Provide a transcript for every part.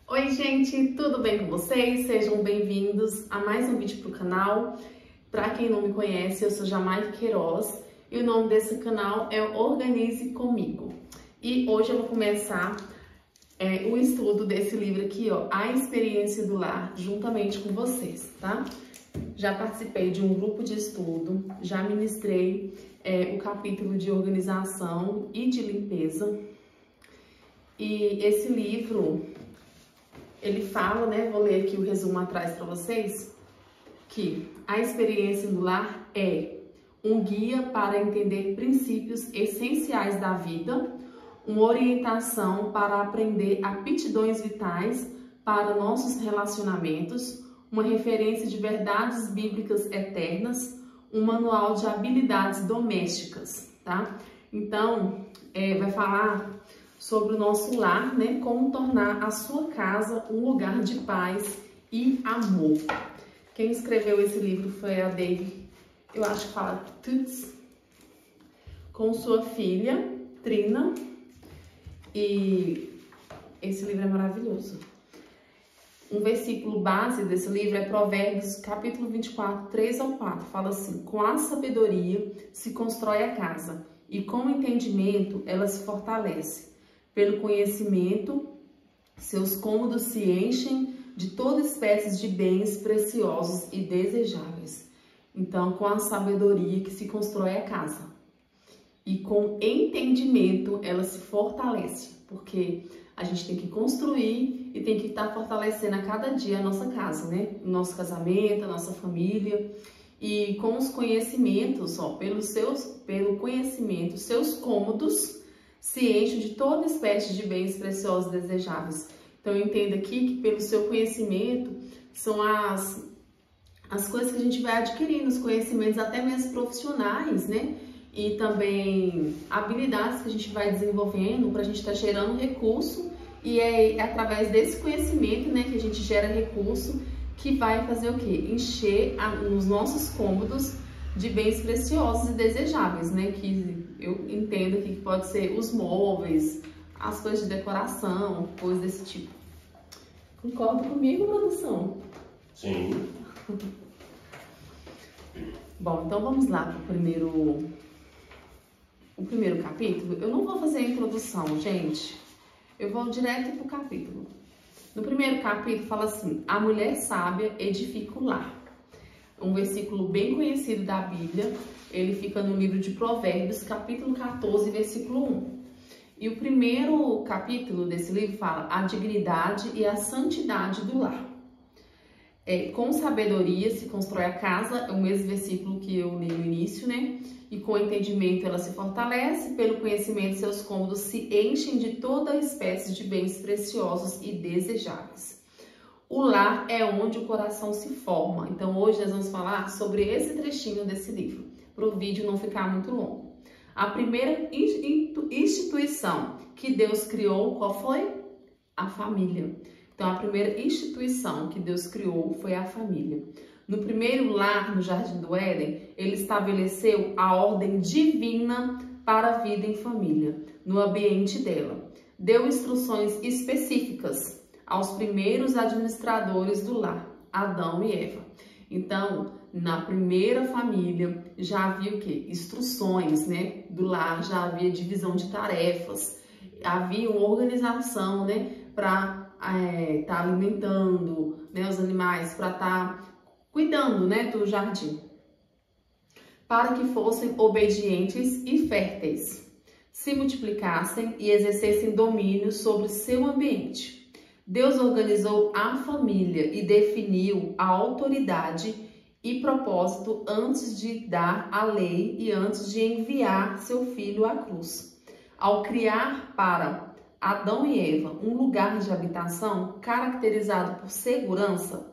Oi gente, tudo bem com vocês? Sejam bem-vindos a mais um vídeo para o canal. Para quem não me conhece, eu sou Jamaica Queiroz e o nome desse canal é Organize Comigo. E hoje eu vou começar o estudo desse livro aqui, ó, A Experiência do Lar, juntamente com vocês, tá? Já participei de um grupo de estudo, já ministrei o capítulo de organização e de limpeza. E esse livro, ele fala, né, vou ler aqui o resumo atrás para vocês, que a experiência do lar é um guia para entender princípios essenciais da vida, uma orientação para aprender aptidões vitais para nossos relacionamentos, uma referência de verdades bíblicas eternas, um manual de habilidades domésticas, tá? Então, vai falar sobre o nosso lar, né? Como tornar a sua casa um lugar de paz e amor. Quem escreveu esse livro foi a Dave, eu acho que fala Tuts, com sua filha, Trina, e esse livro é maravilhoso. Um versículo base desse livro é Provérbios, capítulo 24, 3 ao 4. Fala assim: com a sabedoria se constrói a casa, e com o entendimento ela se fortalece. Pelo conhecimento, seus cômodos se enchem de toda espécie de bens preciosos e desejáveis. Então, com a sabedoria que se constrói a casa. E com entendimento, ela se fortalece. Porque a gente tem que construir e tem que estar fortalecendo a cada dia a nossa casa, né? O nosso casamento, a nossa família. E com os conhecimentos, ó, pelo conhecimento, seus cômodos se enchem de toda espécie de bens preciosos e desejáveis. Então, entenda aqui que pelo seu conhecimento são as coisas que a gente vai adquirindo, os conhecimentos até mesmo profissionais, né? E também habilidades que a gente vai desenvolvendo para a gente estar gerando recurso, e é através desse conhecimento, né, que a gente gera recurso, que vai fazer o quê? Encher os nossos cômodos de bens preciosos e desejáveis, né? Que eu entendo que pode ser os móveis, as coisas de decoração, coisas desse tipo. Concorda comigo, produção? Sim. Bom, então vamos lá para o primeiro capítulo. Eu não vou fazer a introdução, gente. Eu vou direto para o capítulo. No primeiro capítulo fala assim: a mulher sábia edifica o lar. Um versículo bem conhecido da Bíblia. Ele fica no livro de Provérbios, capítulo 14, versículo 1. E o primeiro capítulo desse livro fala a dignidade e a santidade do lar. Com sabedoria se constrói a casa, é o mesmo versículo que eu li no início, né? E com entendimento ela se fortalece, pelo conhecimento seus cômodos se enchem de toda espécie de bens preciosos e desejáveis. O lar é onde o coração se forma. Então hoje nós vamos falar sobre esse trechinho desse livro, para o vídeo não ficar muito longo. A primeira instituição que Deus criou, qual foi? A família. Então, a primeira instituição que Deus criou foi a família. No primeiro lar, no Jardim do Éden, ele estabeleceu a ordem divina para a vida em família, no ambiente dela. Deu instruções específicas aos primeiros administradores do lar, Adão e Eva. Então, na primeira família, já havia o quê? Instruções, né, do lar, já havia divisão de tarefas, havia uma organização, né, para tá alimentando, né, os animais, para estar cuidando, né, do jardim, para que fossem obedientes e férteis, se multiplicassem e exercessem domínio sobre seu ambiente. Deus organizou a família e definiu a autoridade e propósito antes de dar a lei e antes de enviar seu filho à cruz. Ao criar para Adão e Eva um lugar de habitação caracterizado por segurança,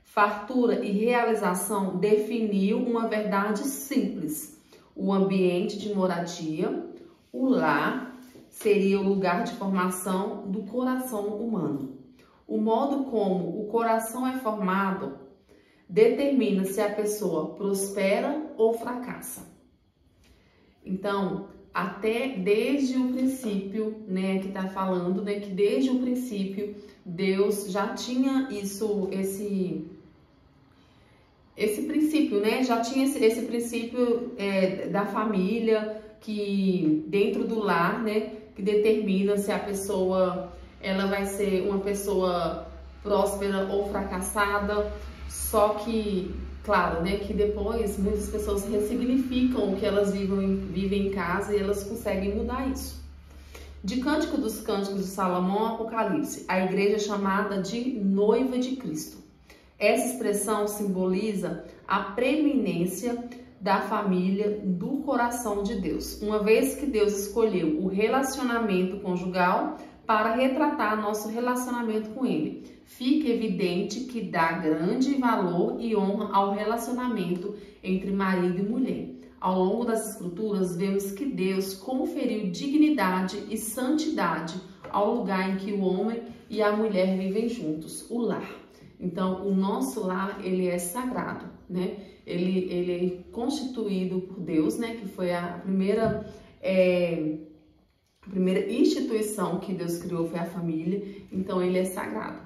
fartura e realização, definiu uma verdade simples: o ambiente de moradia, o lar, seria o lugar de formação do coração humano. O modo como o coração é formado determina se a pessoa prospera ou fracassa. Então, até desde o princípio, né, que está falando, né, que desde o princípio Deus já tinha esse princípio, né? Já tinha esse princípio da família, que dentro do lar, né? Que determina se a pessoa ela vai ser uma pessoa próspera ou fracassada. Só que, claro, né? Que depois muitas pessoas ressignificam o que elas vivem em casa e elas conseguem mudar isso. De Cântico dos Cânticos de Salomão, Apocalipse, a igreja é chamada de noiva de Cristo. Essa expressão simboliza a preeminência da família do coração de Deus, uma vez que Deus escolheu o relacionamento conjugal para retratar nosso relacionamento com Ele. Fica evidente que dá grande valor e honra ao relacionamento entre marido e mulher. Ao longo das Escrituras, vemos que Deus conferiu dignidade e santidade ao lugar em que o homem e a mulher vivem juntos, o lar. Então, o nosso lar, ele é sagrado, né? Ele é constituído por Deus, né? Que foi a primeira instituição que Deus criou, foi a família. Então, ele é sagrado.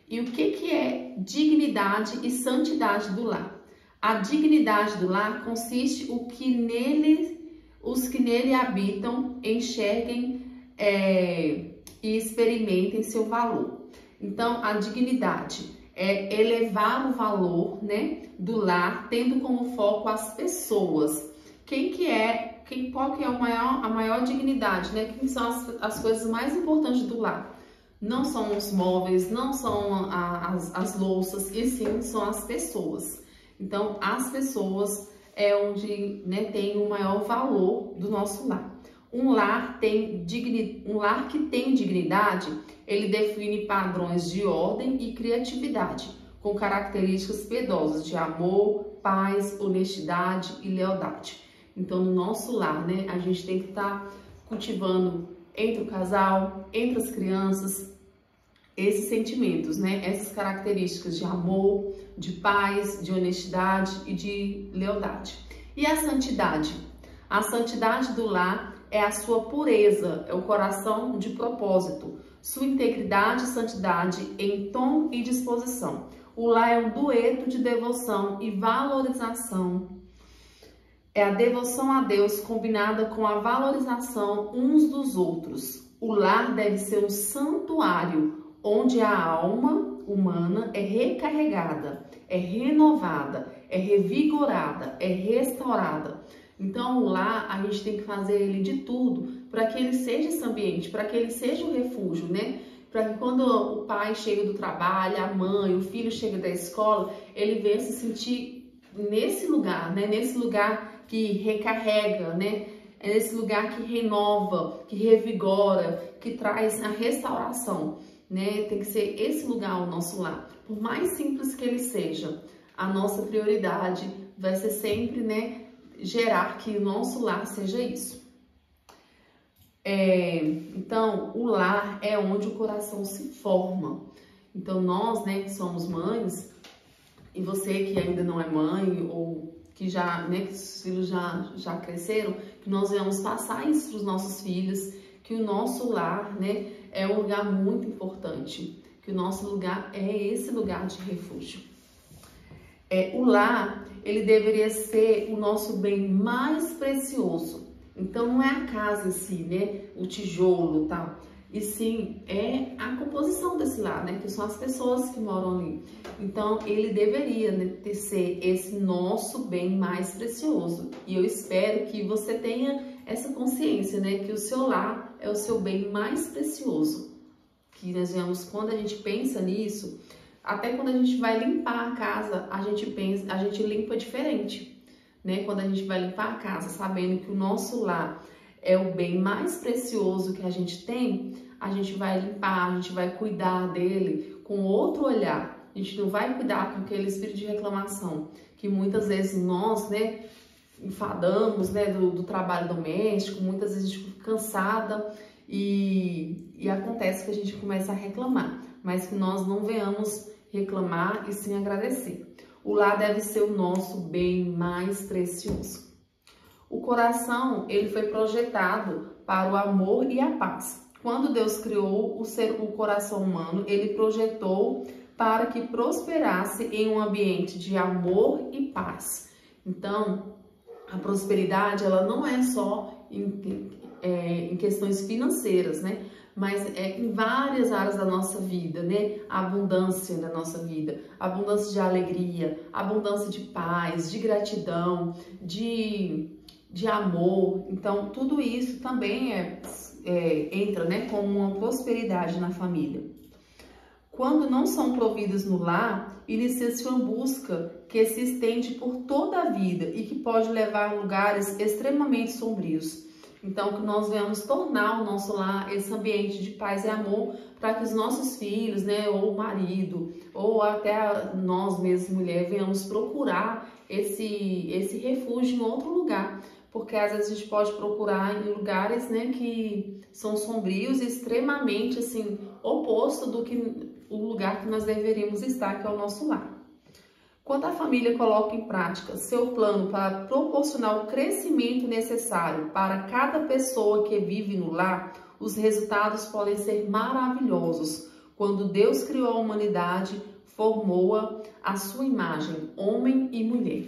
E o que é dignidade e santidade do lar? A dignidade do lar consiste os que nele habitam enxerguem e experimentem seu valor. Então, a dignidade é elevar o valor, né, do lar, tendo como foco as pessoas. Qual que é a maior dignidade, né? Quem são as coisas mais importantes do lar? Não são os móveis, não são as louças, e sim são as pessoas. Então, as pessoas é onde, né, tem o maior valor do nosso lar. Um lar que tem dignidade, ele define padrões de ordem e criatividade, com características piedosas de amor, paz, honestidade e lealdade. Então, no nosso lar, né, a gente tem que estar cultivando entre o casal, entre as crianças, esses sentimentos, né? Essas características de amor, de paz, de honestidade e de lealdade. E a santidade? A santidade do lar é a sua pureza, é o coração de propósito, sua integridade e santidade em tom e disposição. O lar é um dueto de devoção e valorização. É a devoção a Deus combinada com a valorização uns dos outros. O lar deve ser um santuário onde a alma humana é recarregada, é renovada, é revigorada, é restaurada. Então, o lar, a gente tem que fazer ele de tudo para que ele seja esse ambiente, para que ele seja o refúgio, né? Para que quando o pai chega do trabalho, a mãe, o filho chega da escola, ele venha se sentir nesse lugar, né? Nesse lugar que recarrega, né? É nesse lugar que renova, que revigora, que traz a restauração, né? Tem que ser esse lugar o nosso lar. Por mais simples que ele seja, a nossa prioridade vai ser sempre, né, gerar que o nosso lar seja isso. Então, o lar é onde o coração se forma. Então, nós, né, que somos mães, e você que ainda não é mãe, ou que já, né, que os filhos já cresceram, que nós venhamos passar isso para os nossos filhos, que o nosso lar, né, é um lugar muito importante, que o nosso lugar é esse lugar de refúgio. O lar, ele deveria ser o nosso bem mais precioso. Então, não é a casa em si, né, o tijolo e tal, e sim é a composição desse lar, né, que são as pessoas que moram ali. Então, ele deveria, né, ser esse nosso bem mais precioso. E eu espero que você tenha essa consciência, né, que o seu lar é o seu bem mais precioso. Que nós vemos, quando a gente pensa nisso, até quando a gente vai limpar a casa, a gente limpa diferente, né? Quando a gente vai limpar a casa, sabendo que o nosso lar é o bem mais precioso que a gente tem, a gente vai limpar, a gente vai cuidar dele com outro olhar. A gente não vai cuidar com aquele espírito de reclamação que muitas vezes nós, né, enfadamos, né, do trabalho doméstico, muitas vezes a gente fica cansada e acontece que a gente começa a reclamar, mas que nós não venhamos reclamar e sim agradecer. O lar deve ser o nosso bem mais precioso. O coração, ele foi projetado para o amor e a paz. quando Deus criou o coração humano, ele projetou para que prosperasse em um ambiente de amor e paz. Então, a prosperidade, ela não é só em questões financeiras, né? Mas em várias áreas da nossa vida, né? A abundância da nossa vida, a abundância de alegria, a abundância de paz, de gratidão, de amor. Então, tudo isso também entra, né, como uma prosperidade na família. Quando não são providas no lar, inicia-se uma busca que se estende por toda a vida e que pode levar a lugares extremamente sombrios. Então, que nós venhamos tornar o nosso lar esse ambiente de paz e amor para que os nossos filhos, né, ou o marido, ou até nós mesmos, mulher, venhamos procurar esse refúgio em outro lugar. Porque às vezes a gente pode procurar em lugares, né, que são sombrios e extremamente, assim, oposto do que o lugar que nós deveríamos estar, que é o nosso lar. Quando a família coloca em prática seu plano para proporcionar o crescimento necessário para cada pessoa que vive no lar, os resultados podem ser maravilhosos. Quando Deus criou a humanidade, formou-a à sua imagem, homem e mulher.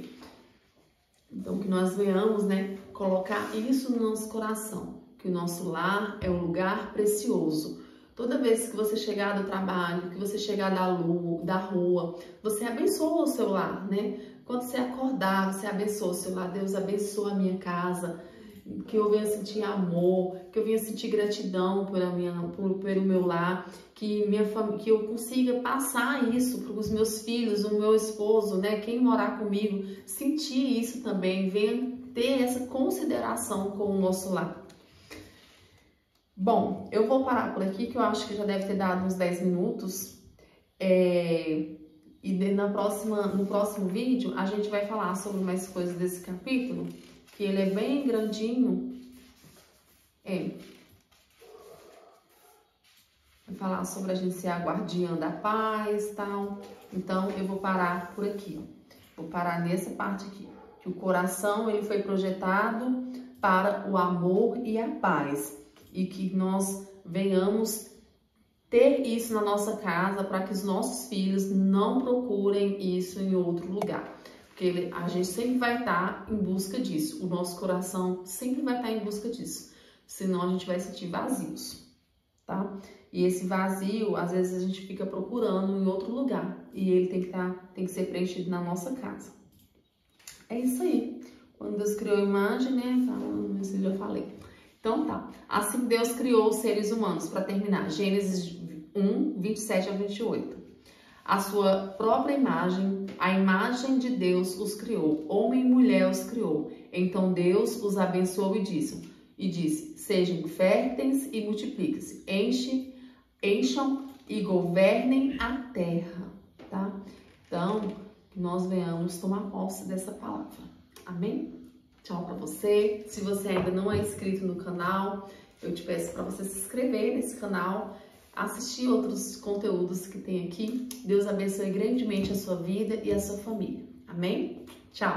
Então, que nós venhamos, né, colocar isso no nosso coração, que o nosso lar é um lugar precioso. Toda vez que você chegar do trabalho, que você chegar da rua, você abençoa o seu lar, né? Quando você acordar, você abençoa o seu lar. Deus abençoa a minha casa, que eu venha sentir amor, que eu venha sentir gratidão pelo meu lar, que eu consiga passar isso para os meus filhos, o meu esposo, né? Quem morar comigo, sentir isso também, venha ter essa consideração com o nosso lar. Bom, eu vou parar por aqui, que eu acho que já deve ter dado uns 10 minutos. E no próximo vídeo a gente vai falar sobre mais coisas desse capítulo, que ele é bem grandinho. Vai falar sobre a gente ser a guardiã da paz e tal. Então, eu vou parar por aqui, ó. Vou parar nessa parte aqui. Que o coração, ele foi projetado para o amor e a paz. E que nós venhamos ter isso na nossa casa para que os nossos filhos não procurem isso em outro lugar. Porque a gente sempre vai estar em busca disso. O nosso coração sempre vai estar em busca disso. Senão a gente vai sentir vazios, tá? E esse vazio, às vezes a gente fica procurando em outro lugar. E ele tem que ser preenchido na nossa casa. É isso aí. Quando Deus criou a imagem, né? Isso eu já falei. Então tá, assim Deus criou os seres humanos, para terminar, Gênesis 1, 27 a 28. A sua própria imagem, a imagem de Deus os criou, homem e mulher os criou. Então Deus os abençoou e disse, sejam férteis e multipliquem-se, encham e governem a terra, tá? Então, que nós venhamos tomar posse dessa palavra, amém? Tchau pra você. Se você ainda não é inscrito no canal, eu te peço para você se inscrever nesse canal, assistir outros conteúdos que tem aqui. Deus abençoe grandemente a sua vida e a sua família. Amém? Tchau!